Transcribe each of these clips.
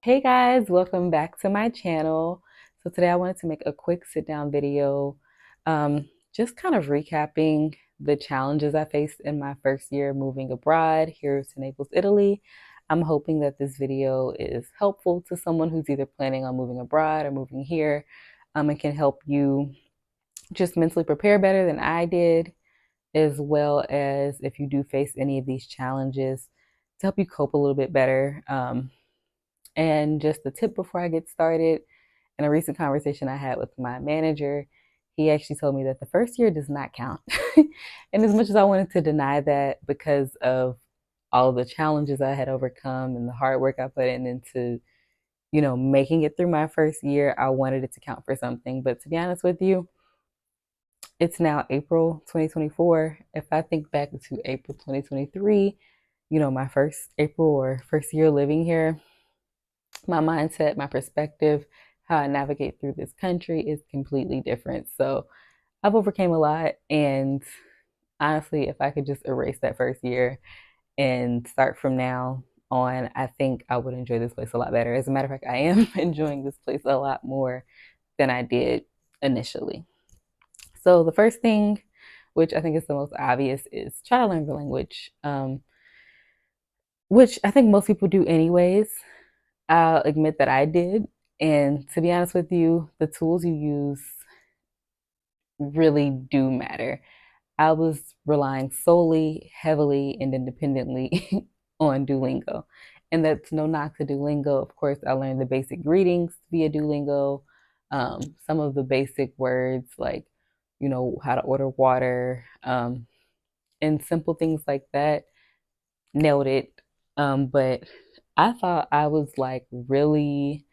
Hey guys, welcome back to my channel. So today I wanted to make a quick sit down video, just kind of recapping the challenges I faced in my first year moving abroad here to Naples, Italy. I'm hoping that this video is helpful to someone who's either planning on moving abroad or moving here, and can help you just mentally prepare better than I did, as well as if you do face any of these challenges to help you cope a little bit better. And just a tip before I get started, in a recent conversation I had with my manager, he actually told me that the first year does not count. And as much as I wanted to deny that because of all of the challenges I had overcome and the hard work I put in into, making it through my first year, I wanted it to count for something. But to be honest with you, it's now April 2024. If I think back to April 2023, my first April or first year living here, my mindset, my perspective, how I navigate through this country is completely different. So I've overcame a lot, and honestly, if I could just erase that first year and start from now on, I think I would enjoy this place a lot better. As a matter of fact, I am enjoying this place a lot more than I did initially. So the first thing, which I think is the most obvious, is try to learn the language, which I think most people do anyways. I'll admit that I did. And to be honest with you, the tools you use really do matter. I was relying solely, heavily, and independently on Duolingo. And that's no knock to Duolingo. Of course, I learned the basic greetings via Duolingo, some of the basic words like, how to order water, and simple things like that. Nailed it. But I thought I was like really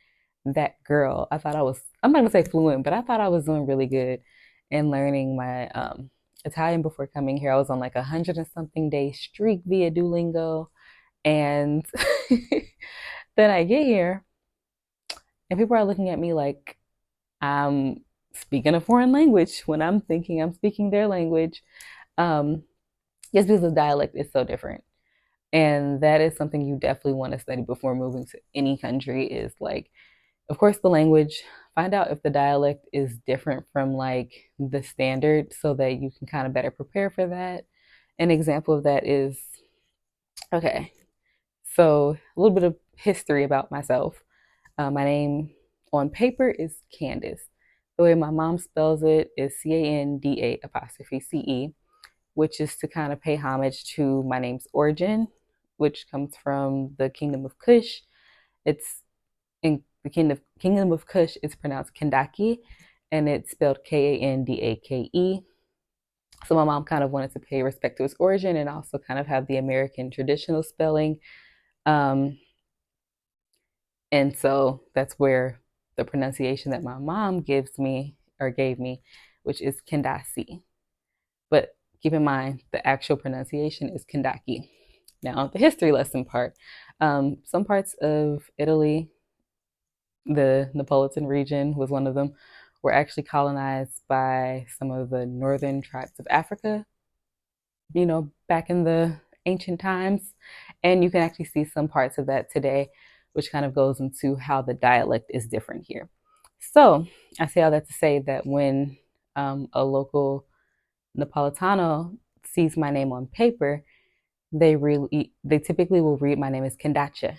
that girl. I'm not gonna say fluent, but I thought I was doing really good in learning my Italian before coming here. I was on like 100 and something day streak via Duolingo. And then I get here and people are looking at me like I'm speaking a foreign language when I'm thinking I'm speaking their language. Um, just because the dialect is so different. And that is something you definitely want to study before moving to any country is like, of course, the language. Find out if the dialect is different from like the standard so that you can kind of better prepare for that. An example of that is okay, so a little bit of history about myself. My name on paper is Candace. The way my mom spells it is Canda apostrophe CE, which is to kind of pay homage to my name's origin, which comes from the Kingdom of Kush. It's in the Kingdom of Kush. It's pronounced Kendaki, and it's spelled Kandake. So my mom kind of wanted to pay respect to its origin and also kind of have the American traditional spelling. Um, and so that's where the pronunciation that my mom gives me or gave me, which is Kendasi. But keep in mind, the actual pronunciation is Kendaki. Now, the history lesson part. Some parts of Italy, the Neapolitan region was one of them, were actually colonized by some of the northern tribes of Africa, back in the ancient times. And you can actually see some parts of that today, which kind of goes into how the dialect is different here. So I say all that to say that when a local Napolitano sees my name on paper, they typically will read my name as Kendace,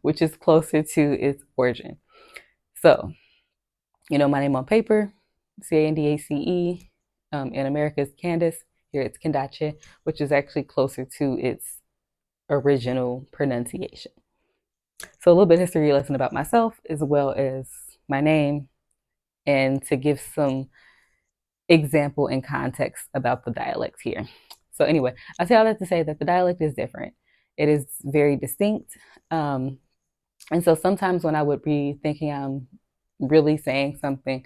which is closer to its origin. So, my name on paper, Candace, in America is Candace. Here it's Kendace, which is actually closer to its original pronunciation. So a little bit of history lesson about myself as well as my name, and to give some example and context about the dialect here. So anyway, I say all that to say that the dialect is different. It is very distinct. And so sometimes when I would be thinking I'm really saying something,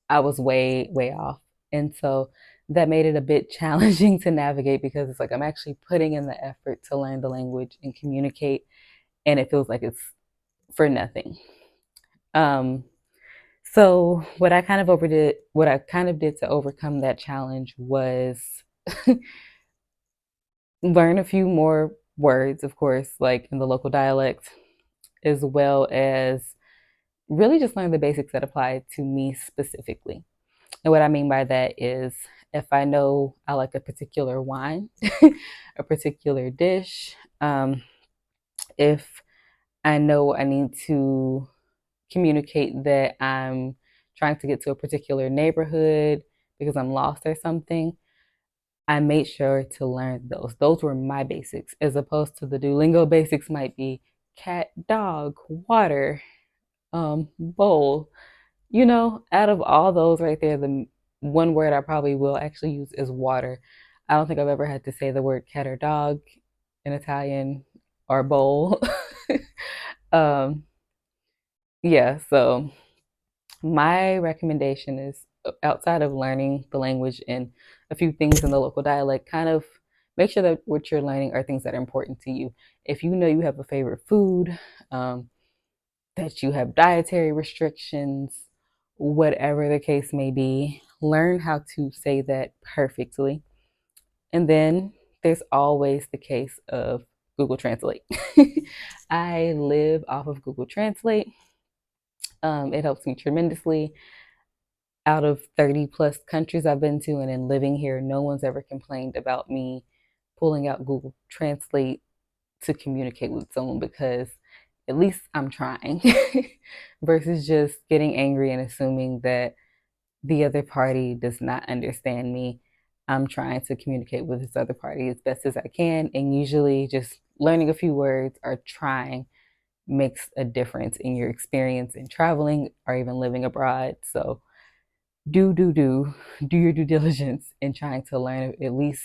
I was way, way off. And so that made it a bit challenging to navigate because it's like I'm actually putting in the effort to learn the language and communicate, and it feels like it's for nothing. Um, so what I kind of did to overcome that challenge was learn a few more words, of course, like in the local dialect, as well as really just learn the basics that apply to me specifically. And what I mean by that is if I know I like a particular wine, a particular dish, if I know I need to communicate that I'm trying to get to a particular neighborhood because I'm lost or something, I made sure to learn those. Those were my basics, as opposed to the Duolingo basics might be cat, dog, water, bowl. Out of all those right there, the one word I probably will actually use is water. I don't think I've ever had to say the word cat or dog in Italian or bowl. um, yeah, so my recommendation is outside of learning the language and a few things in the local dialect, kind of make sure that what you're learning are things that are important to you. If you know you have a favorite food, um, that you have dietary restrictions, whatever the case may be, learn how to say that perfectly. And then there's always the case of Google Translate. I live off of Google Translate. It helps me tremendously. Out of 30 plus countries I've been to and in living here, no one's ever complained about me pulling out Google Translate to communicate with someone because at least I'm trying versus just getting angry and assuming that the other party does not understand me. I'm trying to communicate with this other party as best as I can. And usually just learning a few words or trying makes a difference in your experience in traveling or even living abroad. So do your due diligence in trying to learn at least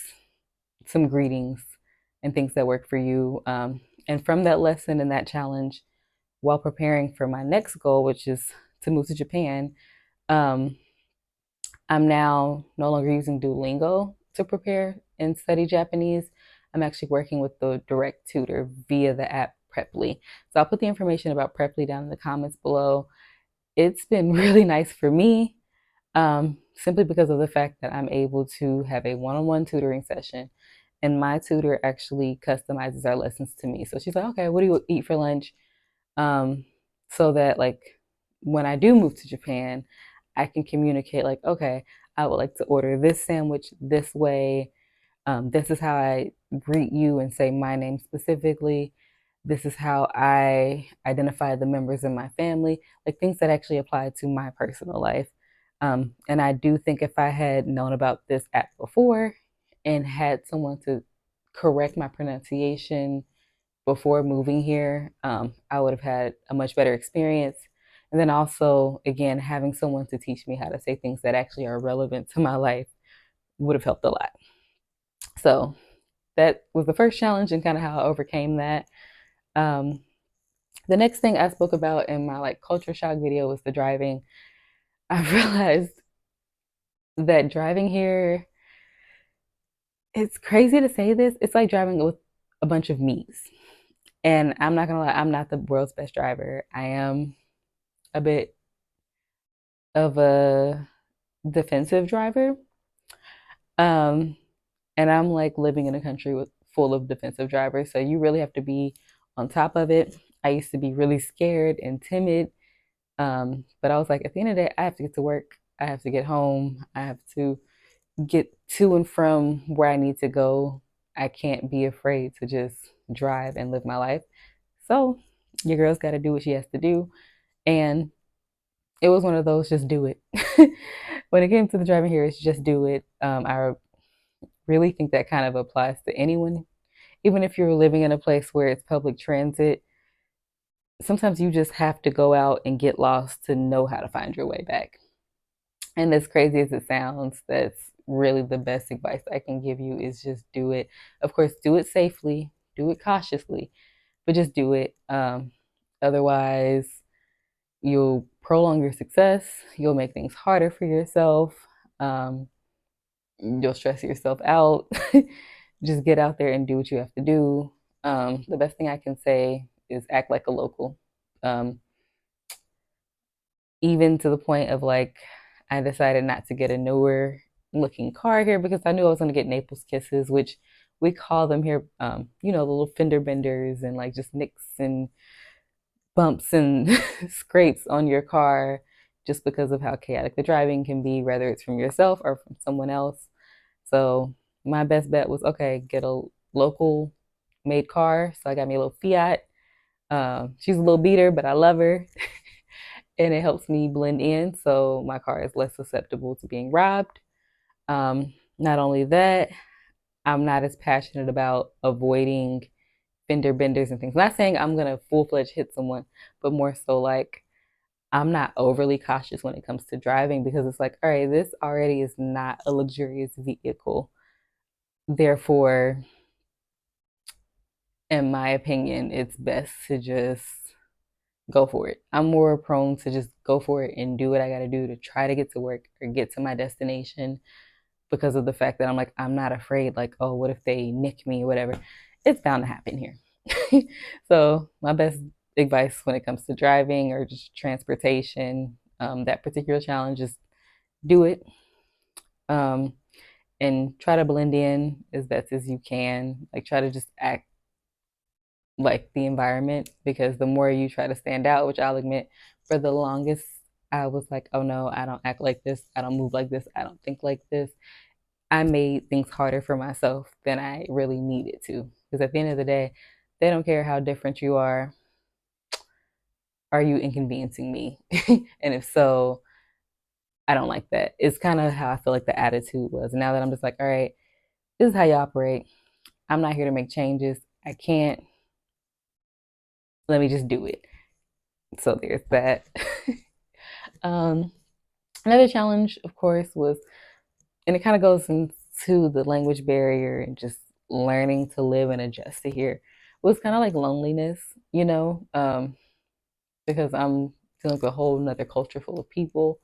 some greetings and things that work for you. And from that lesson and that challenge, while preparing for my next goal, which is to move to Japan, um, I'm now no longer using Duolingo to prepare and study Japanese. I'm actually working with the direct tutor via the app Preply. So I'll put the information about Preply down in the comments below. It's been really nice for me, simply because of the fact that I'm able to have a one-on-one tutoring session. And my tutor actually customizes our lessons to me. So she's like, okay, what do you eat for lunch? Um, so that like when I do move to Japan, I can communicate like, okay, I would like to order this sandwich this way. This is how I greet you and say my name specifically. This is how I identify the members in my family, like things that actually apply to my personal life. And I do think if I had known about this app before and had someone to correct my pronunciation before moving here, I would have had a much better experience. And then also, again, having someone to teach me how to say things that actually are relevant to my life would have helped a lot. So that was the first challenge and kind of how I overcame that. Um, the next thing I spoke about in my like culture shock video was the driving. I realized that driving here, it's crazy to say this. It's like driving with a bunch of me's. And I'm not gonna lie, I'm not the world's best driver. I am a bit of a defensive driver. Um, and I'm like living in a country with full of defensive drivers. So you really have to be on top of it. I used to be really scared and timid. But I was like, at the end of the day, I have to get to work. I have to get home. I have to get to and from where I need to go. I can't be afraid to just drive and live my life. So your girl's got to do what she has to do. And it was one of those just do it. When it came to the driving here, it's just do it. I really think that kind of applies to anyone. Even if you're living in a place where it's public transit, sometimes you just have to go out and get lost to know how to find your way back. And as crazy as it sounds, that's really the best advice I can give you is just do it. Of course, do it safely, do it cautiously, but just do it. Otherwise, you'll prolong your success, you'll make things harder for yourself, um, you'll stress yourself out. Just get out there and do what you have to do. The best thing I can say is act like a local. Um, Even to the point of like, I decided not to get a newer looking car here because I knew I was going to get Naples kisses, which we call them here, the little fender benders and like just nicks and bumps and scrapes on your car just because of how chaotic the driving can be, whether it's from yourself or from someone else. So my best bet was okay, get a local made car. So I got me a little Fiat. She's a little beater, but I love her. And it helps me blend in. So my car is less susceptible to being robbed. Not only that, I'm not as passionate about avoiding fender benders and things. Not saying I'm gonna full fledged hit someone, but more so like I'm not overly cautious when it comes to driving because it's like, all right, this already is not a luxurious vehicle. Therefore, in my opinion, it's best to just go for it. I'm more prone to just go for it and do what I got to do to try to get to work or get to my destination because of the fact that I'm like, I'm not afraid, like, oh, what if they nick me or whatever? It's bound to happen here. So, my best advice when it comes to driving or just transportation, that particular challenge is do it, um, and try to blend in as best as you can. Like, try to just act like the environment because the more you try to stand out, which I'll admit, for the longest, I was like, oh no, I don't act like this. I don't move like this. I don't think like this. I made things harder for myself than I really needed to. Because at the end of the day, they don't care how different you are you inconveniencing me? And if so, I don't like that. It's kind of how I feel like the attitude was. Now that I'm just like, all right, this is how you operate. I'm not here to make changes. I can't. Let me just do it. So there's that. um, Another challenge, of course, was, and it kind of goes into the language barrier and just learning to live and adjust to here, was kind of like loneliness, because I'm dealing with a whole nother culture full of people.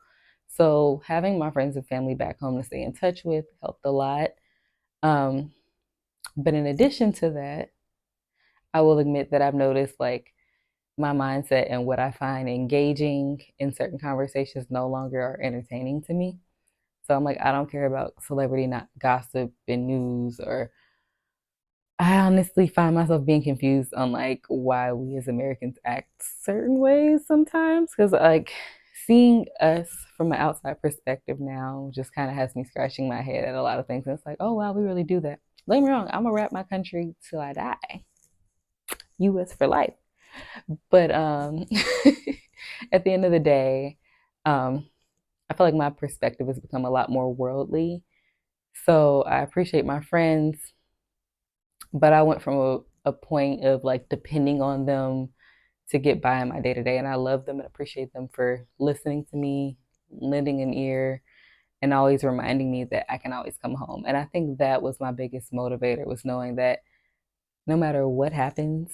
So having my friends and family back home to stay in touch with helped a lot. Um, but in addition to that, I will admit that I've noticed like my mindset and what I find engaging in certain conversations no longer are entertaining to me. So I'm like, I don't care about celebrity not gossip and news, or I honestly find myself being confused on like why we as Americans act certain ways sometimes. Because like seeing us from an outside perspective now just kind of has me scratching my head at a lot of things. And it's like, oh wow, we really do that. Don't get me wrong, I'm gonna rap my country till I die. US for life. But at the end of the day, um, I feel like my perspective has become a lot more worldly. So I appreciate my friends, but I went from a point of like depending on them to get by in my day to day. And I love them and appreciate them for listening to me, lending an ear, and always reminding me that I can always come home. And I think that was my biggest motivator, was knowing that no matter what happens,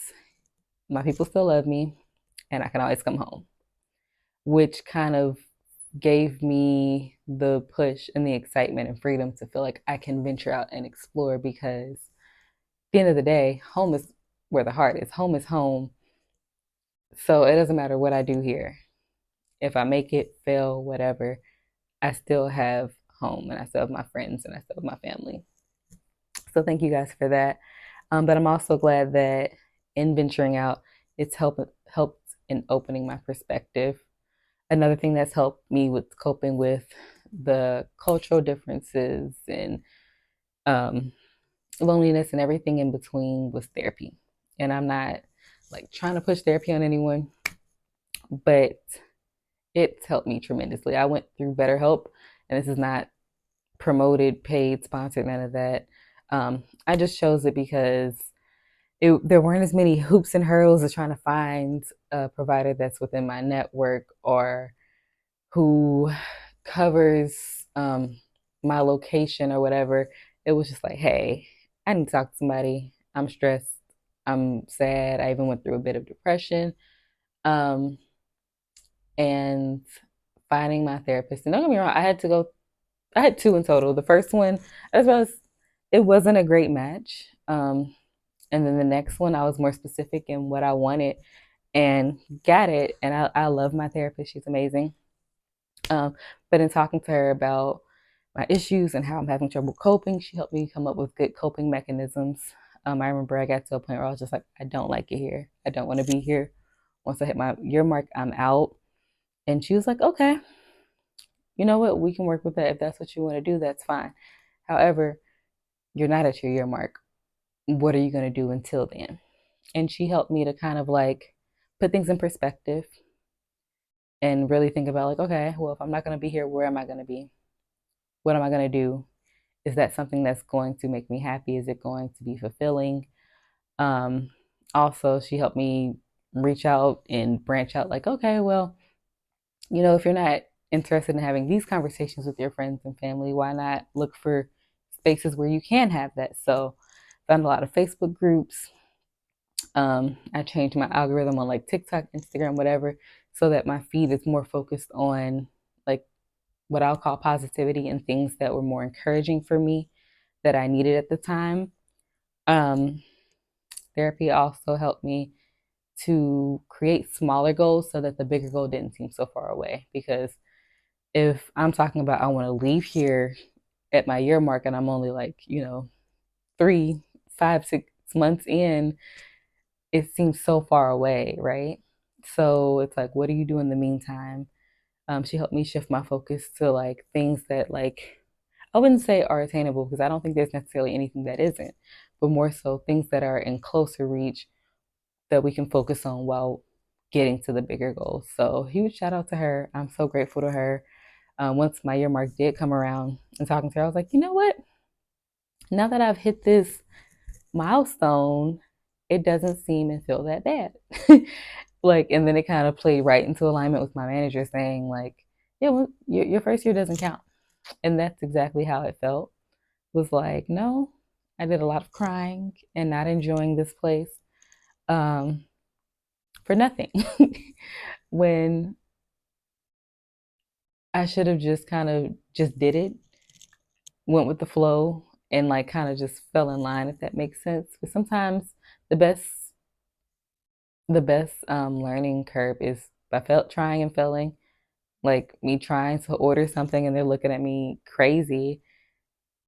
my people still love me and I can always come home, which kind of gave me the push and the excitement and freedom to feel like I can venture out and explore because at the end of the day, home is where the heart is. Home is home. So it doesn't matter what I do here. If I make it, fail, whatever, I still have home and I still have my friends and I still have my family. So thank you guys for that. But I'm also glad that in venturing out, it's helped in opening my perspective. Another thing that's helped me with coping with the cultural differences and um, loneliness and everything in between was therapy. And I'm not like trying to push therapy on anyone, but it's helped me tremendously. I went through BetterHelp, and this is not promoted, paid, sponsored, none of that. I just chose it because there weren't as many hoops and hurdles as trying to find a provider that's within my network or who covers my location or whatever. It was just like, hey, I need to talk to somebody. I'm stressed. I'm sad. I even went through a bit of depression. Um, and finding my therapist. And don't get me wrong, I had two in total. The first one, as well as it wasn't a great match. And then the next one, I was more specific in what I wanted and got it. And I love my therapist. She's amazing. Um, but in talking to her about my issues and how I'm having trouble coping. She helped me come up with good coping mechanisms. I remember I got to a point where I was just like, I don't like it here. I don't want to be here. Once I hit my year mark, I'm out. And she was like, okay, you know what? We can work with that. If that's what you want to do, that's fine. However, you're not at your year mark. What are you going to do until then? And she helped me to kind of like put things in perspective and really think about like, okay, well, if I'm not going to be here, where am I going to be? What am I going to do? Is that something that's going to make me happy? Is it going to be fulfilling? Um, Also, she helped me reach out and branch out like, okay, well, if you're not interested in having these conversations with your friends and family, why not look for spaces where you can have that? So, found a lot of Facebook groups. I changed my algorithm on like TikTok, Instagram, whatever, so that my feed is more focused on like what I'll call positivity and things that were more encouraging for me that I needed at the time. Um, Therapy also helped me to create smaller goals so that the bigger goal didn't seem so far away. Because if I'm talking about I want to leave here at my year mark and I'm only like, 3, 5, 6 months in, it seems so far away, right? So it's like, what do you do in the meantime? She helped me shift my focus to like things that like I wouldn't say are attainable because I don't think there's necessarily anything that isn't, but more so things that are in closer reach that we can focus on while getting to the bigger goals. So huge shout out to her. I'm so grateful to her. Once my year mark did come around and talking to her, I was like, you know what? Now that I've hit this milestone, it doesn't seem and feel that bad. Like, and then it kind of played right into alignment with my manager saying, like, yeah, well, your first year doesn't count. And that's exactly how it felt. It was like, no, I did a lot of crying and not enjoying this place um, for nothing. When I should have just kind of just did it, went with the flow, and like kind of just fell in line, if that makes sense. But sometimes the best learning curve is by felt trying and failing. Like me trying to order something and they're looking at me crazy.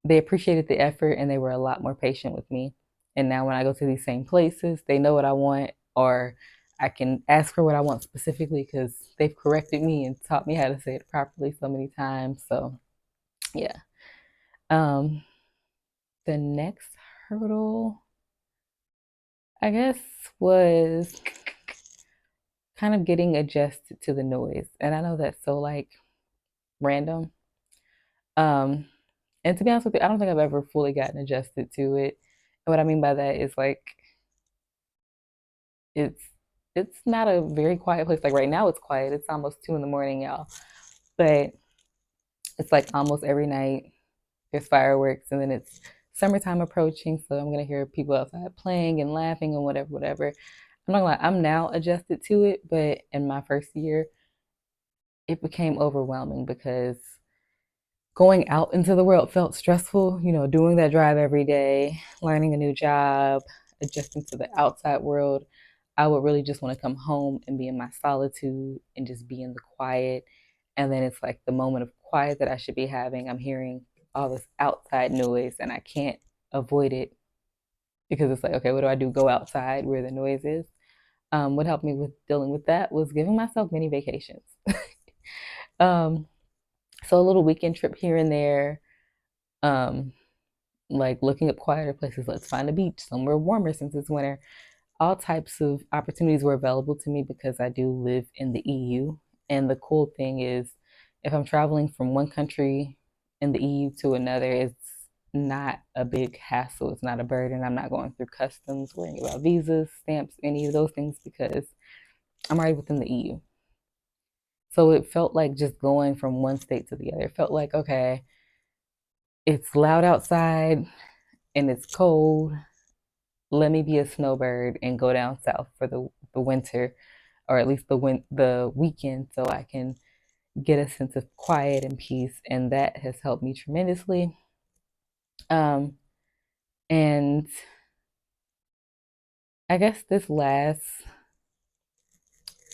They appreciated the effort and they were a lot more patient with me. And now when I go to these same places, they know what I want, or I can ask for what I want specifically because they've corrected me and taught me how to say it properly so many times. So yeah. Um, the next hurdle, I guess, was kind of getting adjusted to the noise. And I know that's so like random. Um, and to be honest with you, I don't think I've ever fully gotten adjusted to it. And what I mean by that is like it's it's not a very quiet place. Like right now it's quiet. It's almost 2 in the morning, y'all. But it's like almost every night there's fireworks and then it's summertime approaching. So I'm gonna hear people outside playing and laughing and whatever, whatever. I'm not gonna lie, I'm now adjusted to it, but in my first year, it became overwhelming because going out into the world felt stressful, doing that drive every day, learning a new job, adjusting to the outside world. I would really just want to come home and be in my solitude and just be in the quiet. And then it's like the moment of quiet that I should be having, I'm hearing all this outside noise and I can't avoid it because it's like, okay, what do I do? Go outside where the noise is. What helped me with dealing with that was giving myself many vacations. um, so a little weekend trip here and there, um, like looking up quieter places. Let's find a beach somewhere warmer since it's winter. All types of opportunities were available to me because I do live in the EU. And the cool thing is, if I'm traveling from one country in the EU to another, it's not a big hassle. It's not a burden. I'm not going through customs, worrying about visas, stamps, any of those things because I'm already within the EU. So it felt like just going from one state to the other. It felt like, okay, it's loud outside and it's cold. Let me be a snowbird and go down south for the winter, or at least the weekend, so I can get a sense of quiet and peace, and that has helped me tremendously. Um, and I guess this last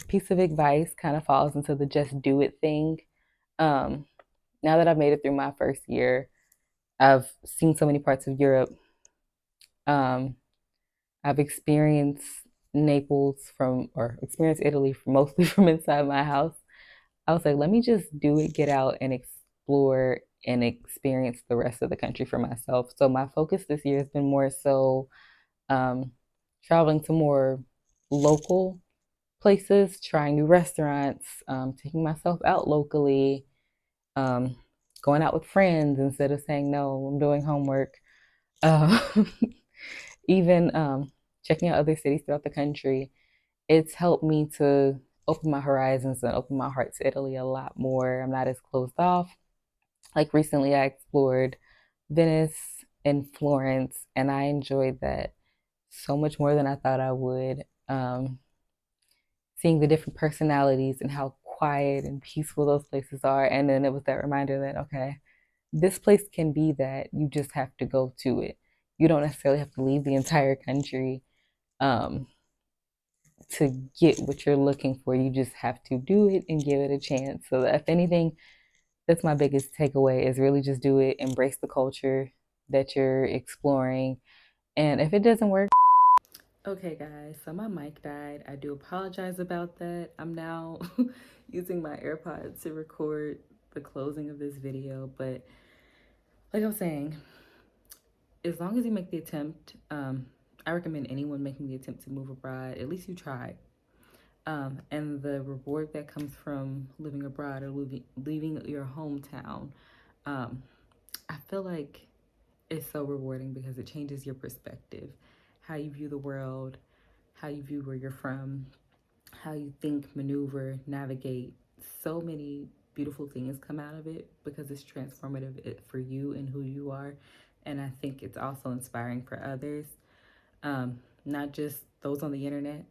piece of advice kind of falls into the just do it thing. Um, now that I've made it through my first year, I've seen so many parts of Europe. Um, I've experienced or experienced Italy from mostly from inside my house. I was like, let me just do it, get out and explore and experience the rest of the country for myself. So my focus this year has been more so um, traveling to more local places, trying new restaurants, taking myself out locally, um, going out with friends instead of saying, no, I'm doing homework. Uh, even checking out other cities throughout the country. It's helped me to open my horizons and open my heart to Italy a lot more. I'm not as closed off. Like recently, I explored Venice and Florence, and I enjoyed that so much more than I thought I would. Seeing the different personalities and how quiet and peaceful those places are. And then it was that reminder that, okay, this place can be that. You just have to go to it. You don't necessarily have to leave the entire country um, to get what you're looking for. You just have to do it and give it a chance. So, if anything, that's my biggest takeaway is really just do it, embrace the culture that you're exploring. And if it doesn't work, okay, guys, so my mic died. I do apologize about that. I'm now using my AirPods to record the closing of this video. But like I was saying, as long as you make the attempt, I recommend anyone making the attempt to move abroad, at least you try. And the reward that comes from living abroad or leaving your hometown, um, I feel like it's so rewarding because it changes your perspective, how you view the world, how you view where you're from, how you think, maneuver, navigate. So many beautiful things come out of it because it's transformative for you and who you are. And I think it's also inspiring for others, not just those on the internet,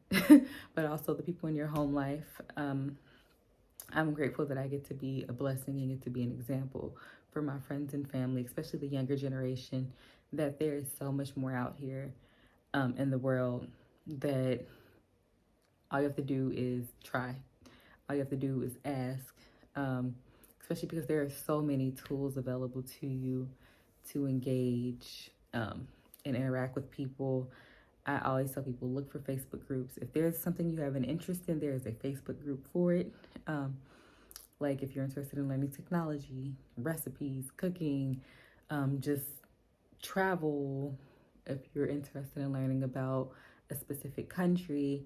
but also the people in your home life. I'm grateful that I get to be a blessing and get to be an example for my friends and family, especially the younger generation, that there is so much more out here in the world that all you have to do is try. All you have to do is ask, especially because there are so many tools available to you to engage and interact with people. I always tell people look for Facebook groups. If there's something you have an interest in, there is a Facebook group for it. Like if you're interested in learning technology, recipes, cooking, just travel, if you're interested in learning about a specific country,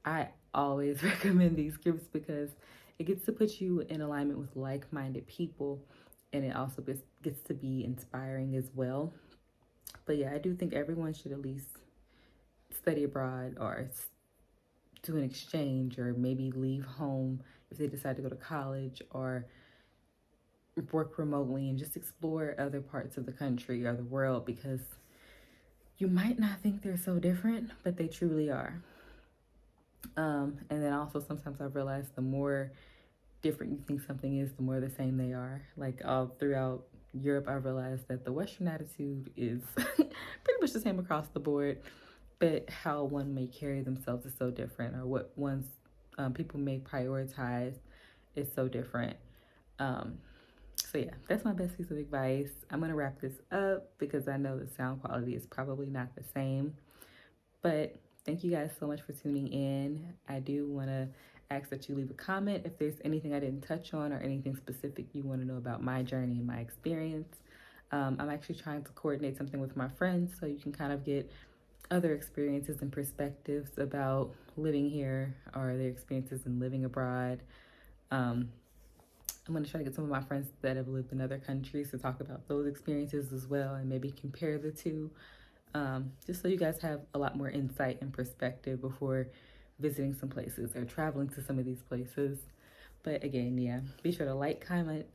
I always recommend these groups because it gets to put you in alignment with like-minded people, and it also gets to be inspiring as well. But yeah, I do think everyone should at least study abroad or do an exchange or maybe leave home if they decide to go to college or work remotely and just explore other parts of the country or the world because you might not think they're so different, but they truly are. And then also sometimes I've realized the more different you think something is, the more the same they are. Like all throughout Europe, I realized that the Western attitude is pretty much the same across the board, but how one may carry themselves is so different, or what one's people may prioritize is so different. Um, so yeah, that's my best piece of advice. I'm gonna wrap this up because I know the sound quality is probably not the same. But thank you guys so much for tuning in. I do want to ask that you leave a comment if there's anything I didn't touch on or anything specific you want to know about my journey and my experience. I'm actually trying to coordinate something with my friends so you can kind of get other experiences and perspectives about living here or their experiences in living abroad. Um, I'm going to try to get some of my friends that have lived in other countries to talk about those experiences as well and maybe compare the two, just so you guys have a lot more insight and perspective before visiting some places or traveling to some of these places. But again, yeah, be sure to like, comment,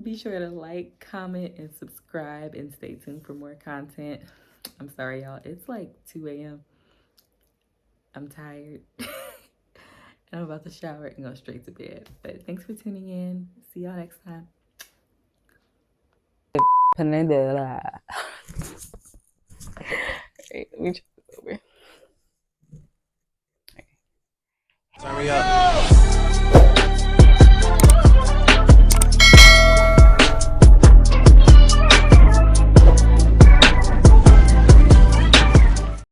be sure to like, comment, and subscribe, and stay tuned for more content. I'm sorry, y'all. It's like 2 a.m. I'm tired. And I'm about to shower and go straight to bed. But thanks for tuning in. See y'all next time. Peninsula. Right, let me try this over. Turn me up.